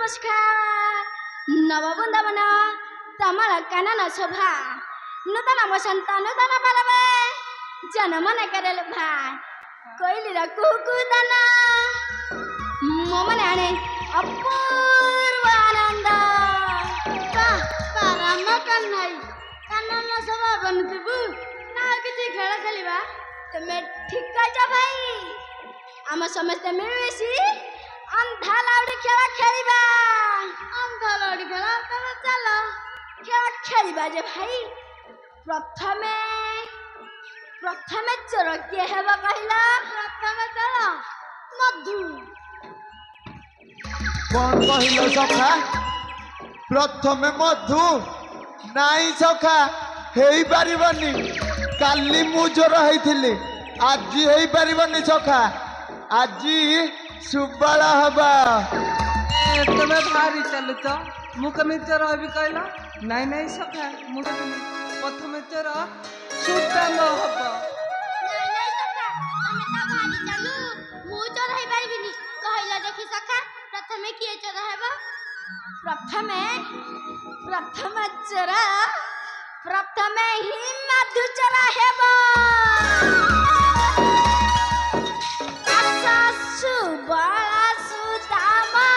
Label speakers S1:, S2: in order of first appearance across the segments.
S1: नमस्कार नवबृंदावन तमल कानन शोभा नूतन वसंत नूतन पलवे जनमन करेल भाई कोइली कुकुदाना मोमन आने अपूर्व आनंद राम कन्हई कानन शोभा बनथिबु ना किछि खेल खेलिबा तमे ठीक कहछ भाई आम समस्त मिलमिशी अंधा लाउडी खेल खेलिबा अंधा लाउडी खेल तमे चलो खेल खेलिबा जे भाई प्रथमे प्रथमे चोर किए हेबा कहला प्रथमे चलो मधु
S2: कौन कहलो सखा प्रथमे मधु नाई सखा हेई पारिबनी काली मु जोर हेइथिली आज हेई पारिबनी सखा आज सुबाला हबा
S3: तमे भारी चलुच मु कमी चोर हबी कहला नाई नाई सखा मु प्रथमे चोर सुदाम हब
S1: नहीं नहीं सखा हमें तो भारी चलू मु चोर हेई पारिबिनी कहला देखि सखा प्रथमे किए चोर हेबा प्रथमे प्रथम चोर प्रथमे ही मधु चोर हेबा आशा सुबला सुदामा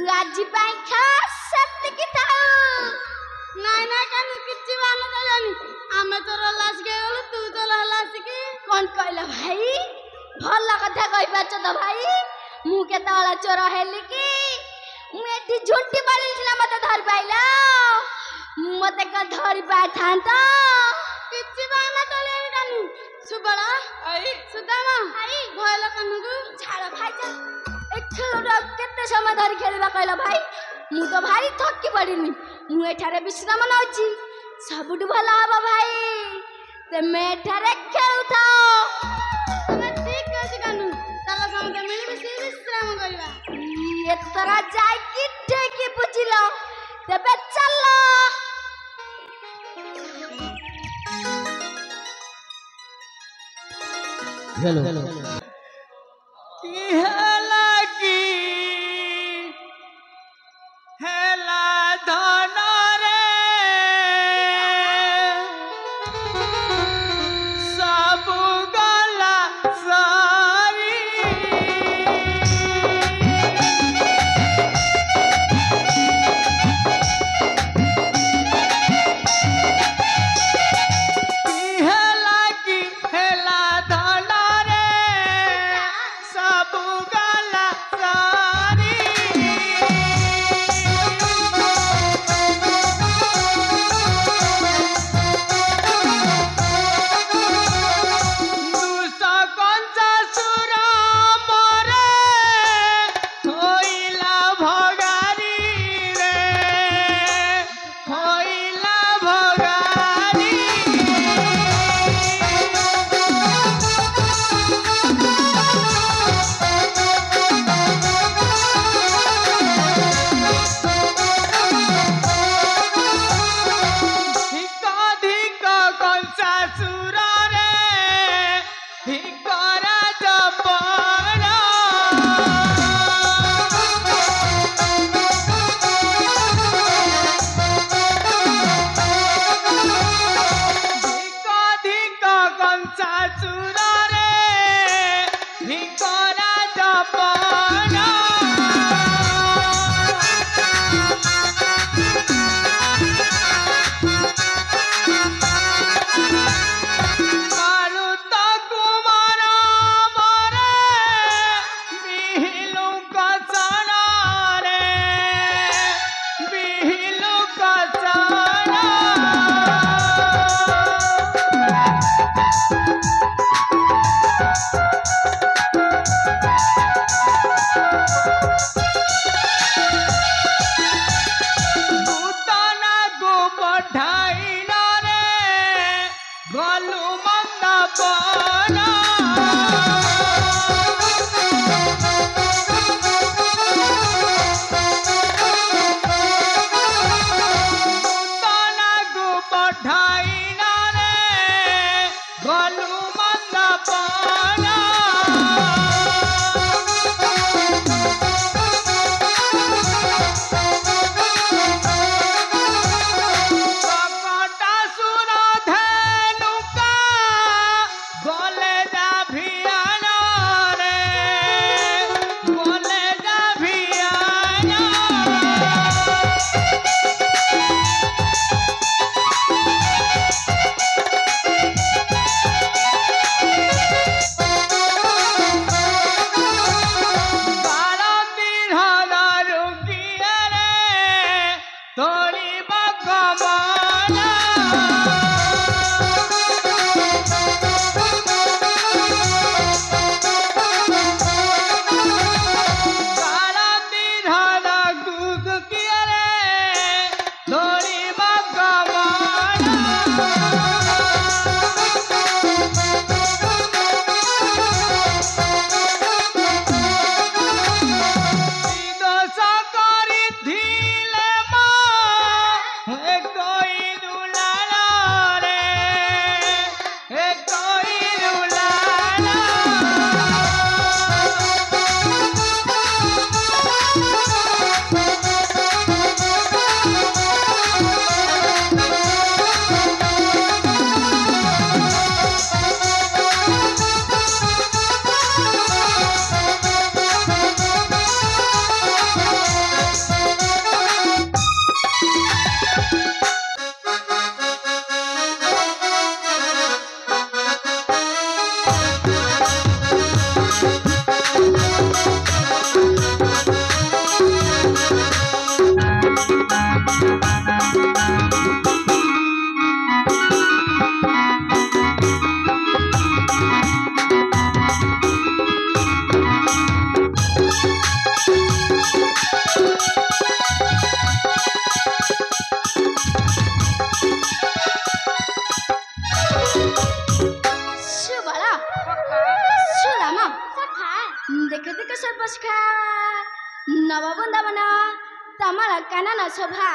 S1: ଆଜି ପାଇଁ ଖାସ୍ ସେତିକି ଥାଉ। ନାଇଁ ନାଇଁ କାନୁ କିଛି ମାନ ଦେଲାନି। ଆମେ ତୋର ଲାସିକି ଗଲୁ ତୁ ତୋର ଲାସିକି କଣ କହିଲ ଭାଇ? ଭଲ କଥା କହିପାରୁଛ ତ ଭାଇ। ମୁଁ କେତେବେଳେ ଚୋର ହେଲି କି? ମୁଁ ଏଠି ଝୁଣ୍ଟି ପଡ଼ିଥିଲା ମତେ ଧରି ପାଇଲ। ମତେ କଣ ଧରି ପାରିଥାନ୍ତ? କିଛି ବାହାନା ଚଳିବନି କାନୁ। ସୁବଳ
S3: ଆଇ
S1: ସୁଦାମା ଆଇ ଭୟଲ କାନୁକୁ ଛାଡ଼ ଭାଇ ଯା। ଏ ଖେଳଟା କେତେ ସମୟ ଧରି ଖେଳିବା କହିଲ ଭାଇ? ମୁଁ ତ ଭାରି ଥକି ପଡ଼ିନି। ମୁଁ ଏଠାରେ ବିଶ୍ରାମ ନେଉଛି। ସବୁଠୁ ଭଲ ହବ ଭାଇ ତମେ ଏଠାରେ ଖେଳୁଥାଅ। ଠିକ ଅଛି କାନୁ। ଚାଲ ସମସ୍ତେ ମିଳିମିଶି ବିଶ୍ରାମ କରିବା। ଏଥର ଯାଇକି ଠିକ ବୁଝିଲ। ତେବେ ଚାଲ।
S3: କି ହେଲା କି ହେଲା ଧନରେ ସବୁ ଗଲା ସାରି। କି ହେଲା କି ହେଲା ଧନରେ ସବୁ ଗଲା ସାରି। ଦୁଷ୍ଟ କଂସାସୁର ମରେ ହୋଇଲା ଭଗାରୀ ରେ ହୋଇଲା ଭଗାରୀ। ଧିକ ଧିକ କଂସାସୁରରେ ଧିକରା ଜପର। ଧିକ ଧିକ କଂସାସୁରରେ ଧିକରା ଜପର। ମାରୁତ କୁମାର
S1: ରାମ ସଖା ଦେଖେ ଦେଖେ ସର୍ବସଖା ନବବୃନ୍ଦାବନ ତମର କାନନ ଶୋଭା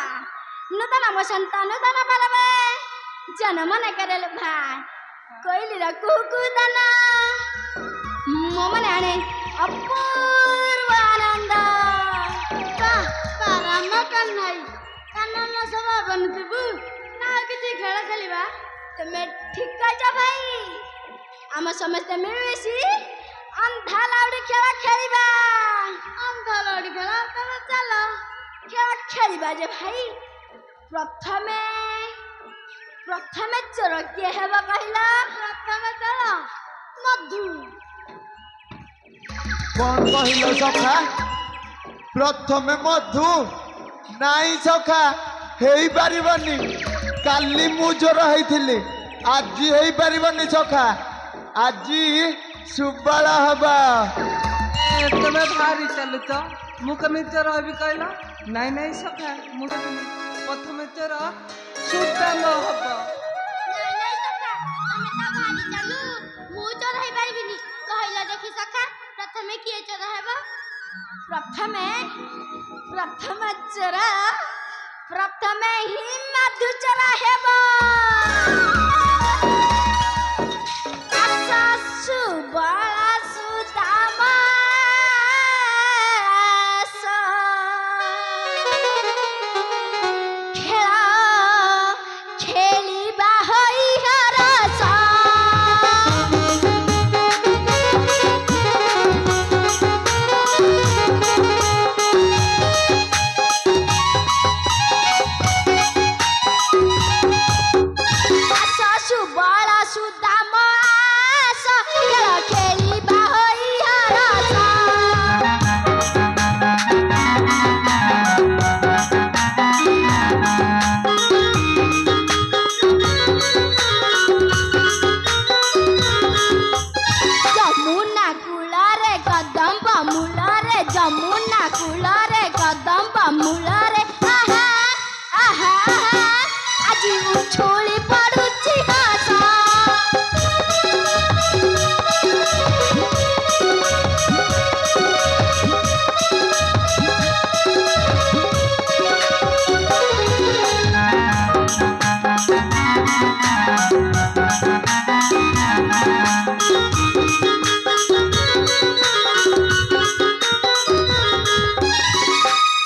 S1: ନୂତନ ବସନ୍ତ ନୂତନ ପରମେ ଜନମନ କରେଲ ଭାଇ କୋଇଲିର କୁହୁ କୁହୁ ଦାନ ମୋ ମନେ ଆଣେ ଅପୂର୍ବ ଆନନ୍ଦ ରାମ କାହ୍ନାଇ କାନନ ଶୋଭା ବନୁଥିବୁ ନା କିଛି ଖେଳ ଖେଳିବା ତମେ ଠିକ କହିଛ ଭାଇ ଆମ ସମସ୍ତେ ମିଳିମିଶି ଅନ୍ଧା ଲାଉଡି ଖେଳ ଖେଳିବା ଅନ୍ଧା ଲାଉଡି ଖେଳ ତମେ ଚାଲ ଖେଳ ଖେଳିବା ଯେ ଭାଇ ପ୍ରଥମେ ଚୋର କିଏ ହେବ କହିଲ ପ୍ରଥମେ ଚୋର ମଧୁ
S2: କଣ କହିଲ ସଖା ପ୍ରଥମେ ମଧୁ ନାଇଁ ସଖା ହେଇପାରିବନି କାଲି ମୁଁ ଜ୍ୱର ହେଇଥିଲି ଆଜି ହେଇପାରିବନି ସଖା ଆଜି ସୁବାଳ ହବା
S3: ତମେ ଭାରି ଚାଲୁଛ ମୁଁ କେମିତି ଚୋର ହେବି କହିଲ ନାଇଁ ନାଇଁ ସଖା ମୁଁ ହେବିନି ପ୍ରଥମେ ଚୋର ସୁଦାମ ହବ
S1: ମୁଁ ଚୋର ହେଇପାରିବିନି କହିଲ ଦେଖି ସଖା ପ୍ରଥମେ କିଏ ଚୋର ହେବ ପ୍ରଥମେ ଚୋର ପ୍ରଥମେ ହିଁ ମଧୁ ଚୋର ହେବ ସୁବଳ ସୁଦାମ ଖେଳ ଖେଳିବା ହୋଇ ହରସ ସୁବଳ ସୁଦାମ ଆସ ଖେଳ ଖେଳିବା ହୋଇ ହରସ ଯମୁନା କୂଳରେ କଦମ୍ବ ମୂଳରେ ଯମୁନା କୂଳରେ କଦମ୍ବ ମୂଳରେ ଆହା ଆହା ଆହା ଆଜି ଉଛୁଳି ପଡୁଛି ହସ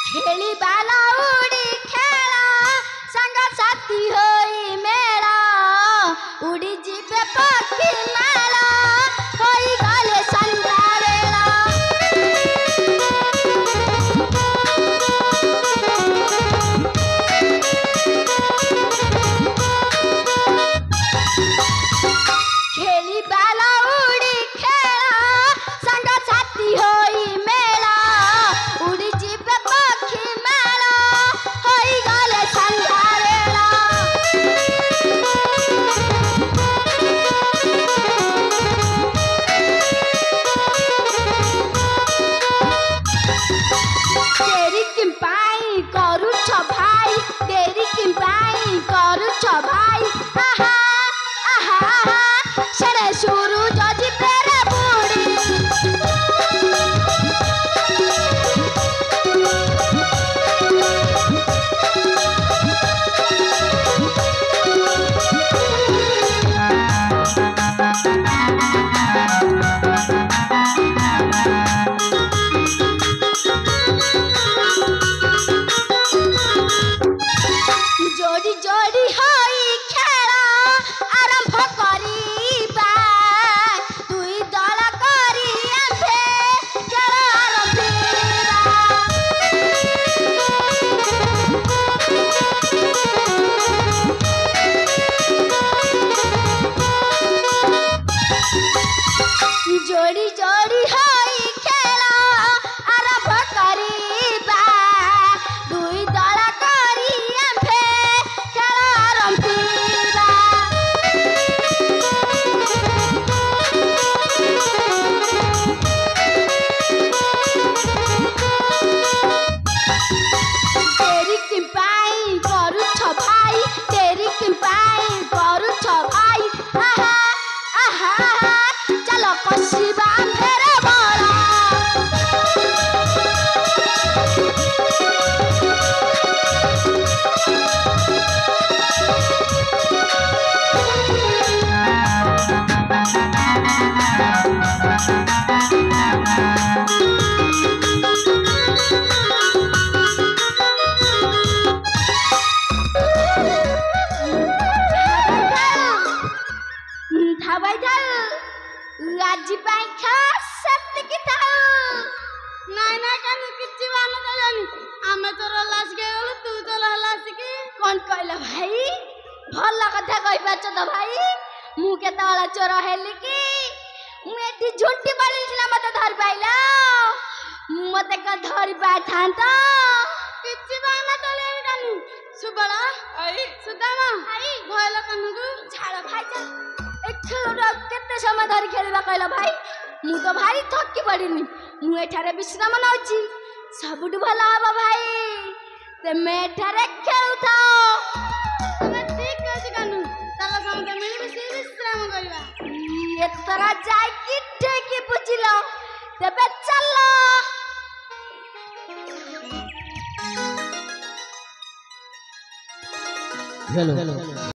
S1: ଖେଳିବା ଲାଉଡି ଖେଳ ସାଙ୍ଗସାଥି ହୋଇ ମେଳ ଉଡି ଯିବେ ପକ୍ଷୀ ମାଳ ହୋଇଗଲେ ସନ୍ଧ୍ୟା ବେଳ ଖେଳିବା ଲାଉଡି ଖେଳ ସାଙ୍ଗସାଥି ହୋଇ ମେଳ ଉଡି ଯିବେ ପକ୍ଷୀ ମାଳ ହୋଇଗଲେ ସନ୍ଧ୍ୟା ବେଳ ଡେରି କି ପାଇଁ କରୁଛ ଭାଇ ଡେରି କି ପାଇଁ କରୁଛ ଭାଇ ଆହା ଆହା ଆହା ସେଣେ ସୂରୁଜ ଯିବେ ରେ ବୁଡ଼ି जोड़ी जोड़ी होई खेल आरंभ करिबा दुई दल करी आंभे खेल आरंभिबा जोड़ी जोड़ी होई खेल आरंभ करिबा दुई दल करी आंभे खेल आरंभिबा तेरी कि पाई କରୁଛ ଭାଇ तेरी कि पाई କରୁଛ ଭାଇ ଆହା ଆହା ଆହା ଚାଲ କଷିବା ଆଜି ପାଇଁ ଖାସ୍ ସେତିକି ଥାଉ। ନାଇଁ ନାଇଁ କାନୁ କିଛି ମାନ ଦେଲାନି। ଆମେ ତୋର ଲାସିକି ଗଲୁ ତୁ ତୋର ଲାସିକି କଣ କହିଲ ଭାଇ? ଭଲ କଥା କହିପାରୁଛ ତ ଭାଇ। ମୁଁ କେତେବେଳେ ଚୋର ହେଲି କି? ମୁଁ ଏଠି ଝୁଣ୍ଟି ପଡ଼ିଥିଲା ମତେ ଧରି ପାଇଲ। ମତେ କଣ ଧରି ପାରିଥାନ୍ତ? କିଛି ବାନା ତୋଳିଆନି କାନୁ। ସୁବଳ
S3: ଆଇ
S1: ସୁଦାମା ଭାଇ ଭୟଲ କାନୁକୁ ଛାଡ଼ ଭାଇ ଯା। ଏ ଖେଳଟା କେତେ ସମୟ ଧରି ଖେଳିବା କହିଲ ଭାଇ? ମୁଁ ତ ଭାରି ଥକି ପଡ଼ିନି। ମୁଁ ଏଠାରେ ବିଶ୍ରାମ ନେଉଛି। ସବୁଠୁ ଭଲ ହବ ଭାଇ ତେମେ ଏଠାରେ ଖେଳୁଥାଅ। ତମେ ଠିକ୍ ଅଛି କାନୁ। ଚାଲ ସମସ୍ତେ ମିଳିମିଶି ବିଶ୍ରାମ କରିବା। ଏଥର ଯାଇକି ଠିକ୍ ବୁଝିଲ। ତେବେ ଚାଲ।
S4: हेलो